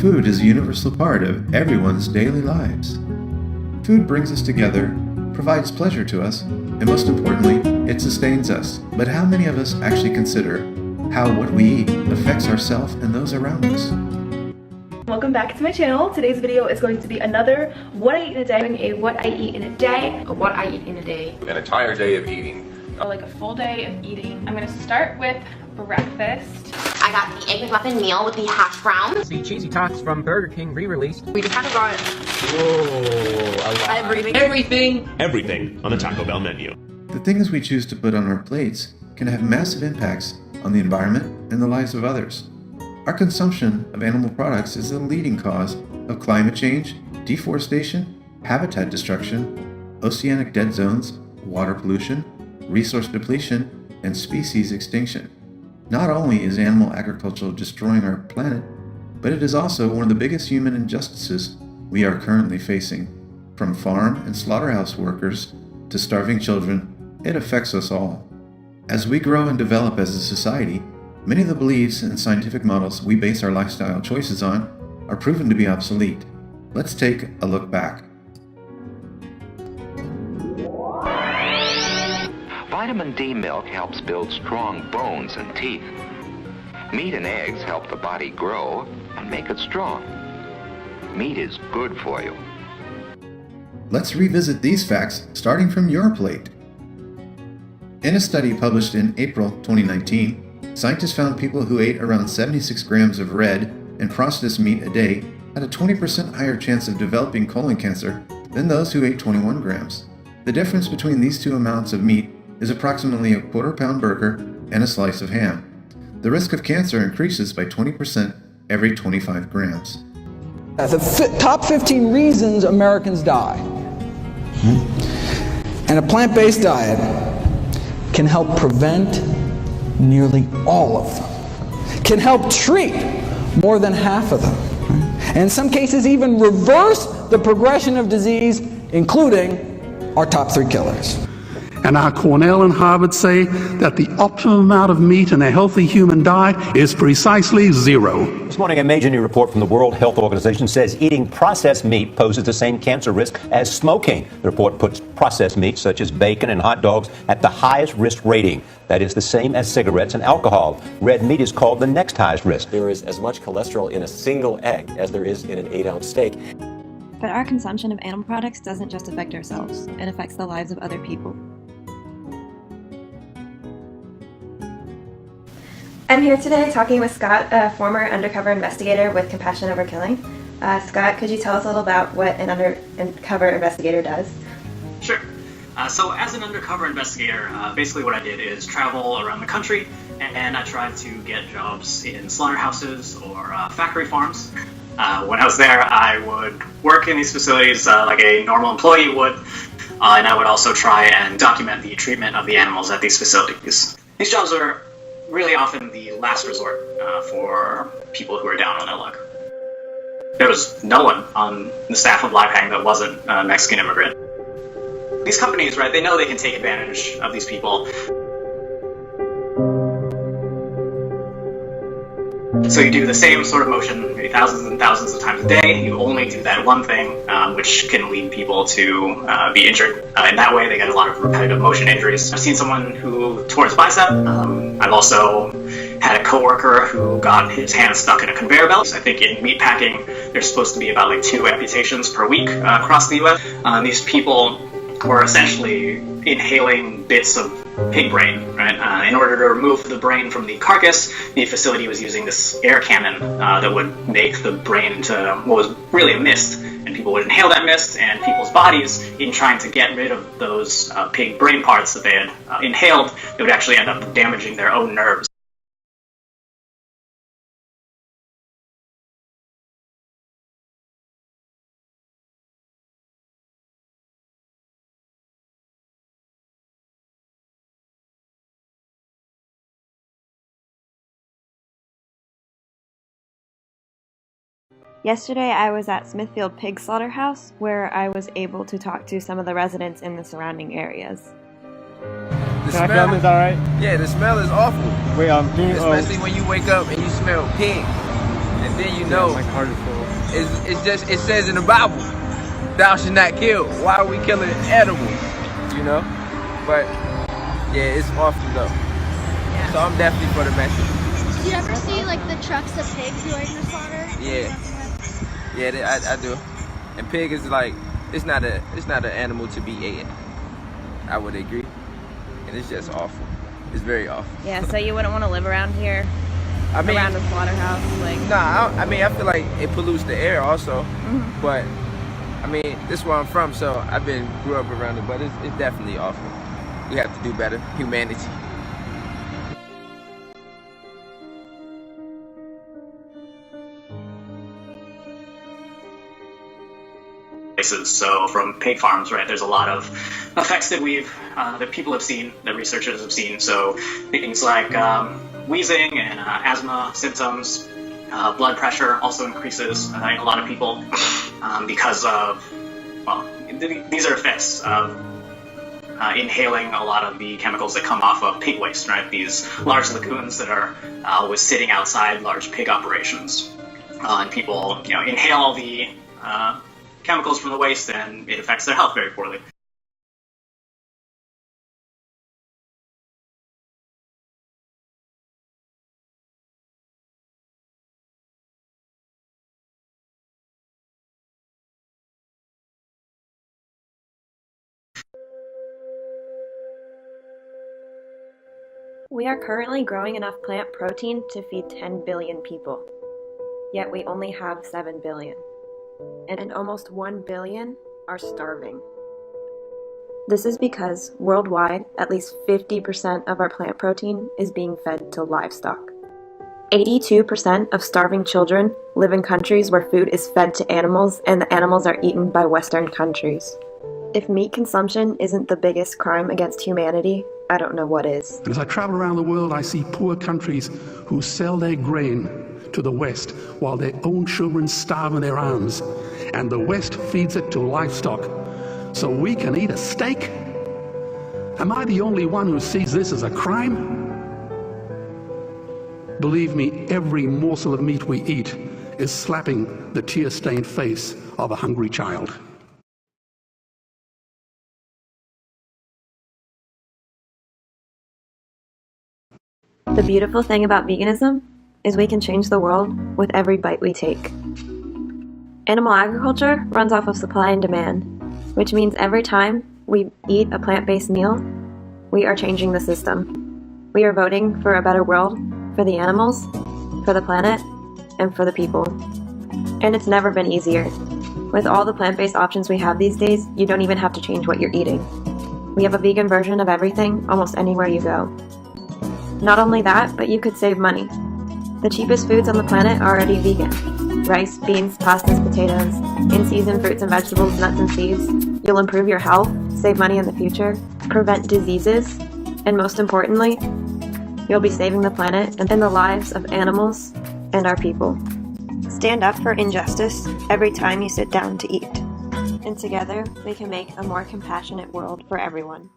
Food is a universal part of everyone's daily lives. Food brings us together, provides pleasure to us, and most importantly, it sustains us. But how many of us actually consider how what we eat affects ourselves and those around us? Welcome back to my channel. Today's video is going to be another what I eat in a day. A what I eat in a day. A what I eat in a day. An entire day of eating. Or like a full day of eating. I'm gonna start with breakfast. I got the Egg McMuffin meal with the hash browns. The cheesy tots from Burger King re-released. We just haven't got Everything on the Taco Bell menu. The things we choose to put on our plates can have massive impacts on the environment and the lives of others. Our consumption of animal products is the leading cause of climate change, deforestation, habitat destruction, oceanic dead zones, water pollution, resource depletion, and species extinction. Not only is animal agriculture destroying our planet, but it is also one of the biggest human injustices we are currently facing. From farm and slaughterhouse workers to starving children, it affects us all. As we grow and develop as a society, many of the beliefs and scientific models we base our lifestyle choices on are proven to be obsolete. Let's take a look back. Vitamin D milk helps build strong bones and teeth. Meat and eggs help the body grow and make it strong. Meat is good for you. Let's revisit these facts starting from your plate. In a study published in April 2019, scientists found people who ate around 76 grams of red and processed meat a day had a 20% higher chance of developing colon cancer than those who ate 21 grams. The difference between these two amounts of meat is approximately a quarter-pound burger and a slice of ham. The risk of cancer increases by 20% every 25 grams. The top 15 reasons Americans die. And a plant-based diet can help prevent nearly all of them. Can help treat more than half of them. And in some cases even reverse the progression of disease, including our top 3 killers. And our Cornell and Harvard say that the optimum amount of meat in a healthy human diet is precisely 0. This morning, a major new report from the World Health Organization says eating processed meat poses the same cancer risk as smoking. The report puts processed meats such as bacon and hot dogs at the highest risk rating. That is the same as cigarettes and alcohol. Red meat is called the next highest risk. There is as much cholesterol in a single egg as there is in an 8-ounce steak. But our consumption of animal products doesn't just affect ourselves, it affects the lives of other people. I'm here today talking with Scott, a former undercover investigator with Compassion Over Killing. Scott, could you tell us a little about what an undercover investigator does? Sure. So as an undercover investigator, basically what I did is travel around the country and I tried to get jobs in slaughterhouses or factory farms. When I was there, I would work in these facilities like a normal employee would, and I would also try and document the treatment of the animals at these facilities. These jobs are really often the last resort for people who are down on their luck. There was no one on the staff of Live Hang that wasn't a Mexican immigrant. These companies, right, they know they can take advantage of these people. So you do the same sort of motion maybe thousands and thousands of times a day. You only do that one thing, which can lead people to be injured. In that way, they get a lot of repetitive motion injuries. I've seen someone who tore his bicep. I've also had a coworker who got his hand stuck in a conveyor belt. I think in meat packing, there's supposed to be about like 2 amputations per week across the U.S. These people were essentially inhaling bits of pig brain, right? In order to remove the brain from the carcass, the facility was using this air cannon that would make the brain into what was really a mist. And people would inhale that mist, and people's bodies, in trying to get rid of those pig brain parts that they had inhaled, they would actually end up damaging their own nerves. Yesterday I was at Smithfield Pig Slaughterhouse, where I was able to talk to some of the residents in the surrounding areas. The smell is alright? Yeah, the smell is awful. Wait, especially when you wake up and you smell pig. then you know. My heart is full. It's just, it says in the Bible, thou shalt not kill. Why are we killing animals? You know? But yeah, it's awesome though. Yeah. So I'm definitely for the message. Do you ever see like the trucks of pigs going to slaughter? Yeah, I do. And pig is like, it's not an animal to be eaten. I would agree. And it's just awful. It's very awful. Yeah, so you wouldn't want to live around here? Around a slaughterhouse? Like... Nah, I mean, I feel like it pollutes the air also. Mm-hmm. But, I mean, this is where I'm from, so I grew up around it, but it's definitely awful. We have to do better. Humanity. Places. So from pig farms, right, there's a lot of effects that that people have seen, that researchers have seen. So things like wheezing and asthma symptoms, blood pressure also increases in a lot of people because of, well, these are effects of inhaling a lot of the chemicals that come off of pig waste, right? These large lagoons that are always sitting outside large pig operations. And people, inhale the chemicals from the waste, and it affects their health very poorly. We are currently growing enough plant protein to feed 10 billion people, yet we only have 7 billion. And almost 1 billion are starving. This is because worldwide, at least 50% of our plant protein is being fed to livestock. 82% of starving children live in countries where food is fed to animals and the animals are eaten by Western countries. If meat consumption isn't the biggest crime against humanity, I don't know what is. As I travel around the world, I see poor countries who sell their grain to the West while their own children starve in their arms, and the West feeds it to livestock so we can eat a steak? Am I the only one who sees this as a crime? Believe me, every morsel of meat we eat is slapping the tear-stained face of a hungry child. The beautiful thing about veganism is we can change the world with every bite we take. Animal agriculture runs off of supply and demand, which means every time we eat a plant-based meal, we are changing the system. We are voting for a better world for the animals, for the planet, and for the people. And it's never been easier. With all the plant-based options we have these days, you don't even have to change what you're eating. We have a vegan version of everything almost anywhere you go. Not only that, but you could save money. The cheapest foods on the planet are already vegan. Rice, beans, pastas, potatoes, in-season fruits and vegetables, nuts and seeds. You'll improve your health, save money in the future, prevent diseases, and most importantly, you'll be saving the planet and the lives of animals and our people. Stand up for injustice every time you sit down to eat. And together, we can make a more compassionate world for everyone.